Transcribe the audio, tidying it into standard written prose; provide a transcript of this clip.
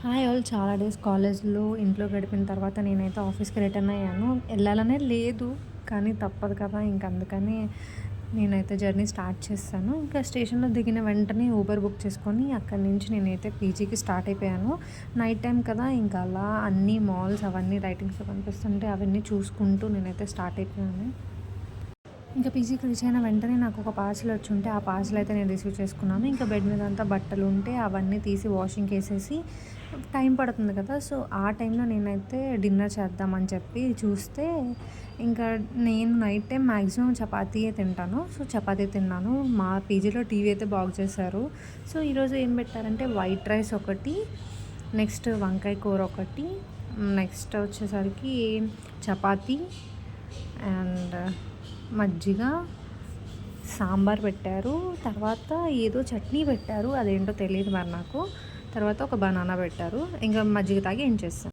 Hi all. చాలా days కాలేజ్‌లో, ఇంట్లో గడిపిన తర్వాత నేనైతే ఆఫీస్‌కి రిటర్న్ అయ్యాను. ఎళ్ళాలనే లేదు, కానీ తప్పదు కదా! ఇంక అందుకని నేనైతే జర్నీ స్టార్ట్ చేశాను. ఇంకా స్టేషన్‌లో దిగిన వెంటనే ఊబర్ బుక్ చేసుకొని అక్కడి నుంచి నేనైతే పీజీకి స్టార్ట్ అయిపోయాను. నైట్ టైమ్ కదా! ఇంకా అలా అన్నీ మాల్స్ అవన్నీ లైటింగ్స్‌తో కనిపిస్తుంటే అవన్నీ చూసుకుంటూ నేనైతే స్టార్ట్ అయిపోయాను. ఇంకా పీజీకి రీచ్ అయిన వెంటనే నాకు ఒక పార్సెల్ వచ్చుంటే ఆ పార్సెల్ అయితే నేను రిసీవ్ చేసుకున్నాను. ఇంకా బెడ్ మీద అంతా బట్టలు ఉంటే అవన్నీ తీసి వాషింగ్‌కి ఏసేసి టైం పడుతుంది కదా! సో, ఆ టైంలో నేనైతే డిన్నర్ చేద్దామని చెప్పి చూస్తే ఇంకా నేను నైట్ టైం మ్యాక్సిమం చపాతీయే తింటాను. సో, చపాతీ తిన్నాను. మా పీజీలో టీవీ అయితే బాగు చేశారు. సో, ఈరోజు ఏం పెట్టారంటే వైట్ రైస్ ఒకటి, నెక్స్ట్ వంకాయ కూర ఒకటి, నెక్స్ట్ వచ్చేసరికి చపాతీ అండ్ మజ్జిగ, సాంబార్ పెట్టారు. తర్వాత ఏదో చట్నీ పెట్టారు. అదేంటో తెలీదు మరి నాకు. తర్వాత ఒక బనానా పెట్టారు. ఇంకా మజ్జిగ తాగి ఎండ్ చేశాను.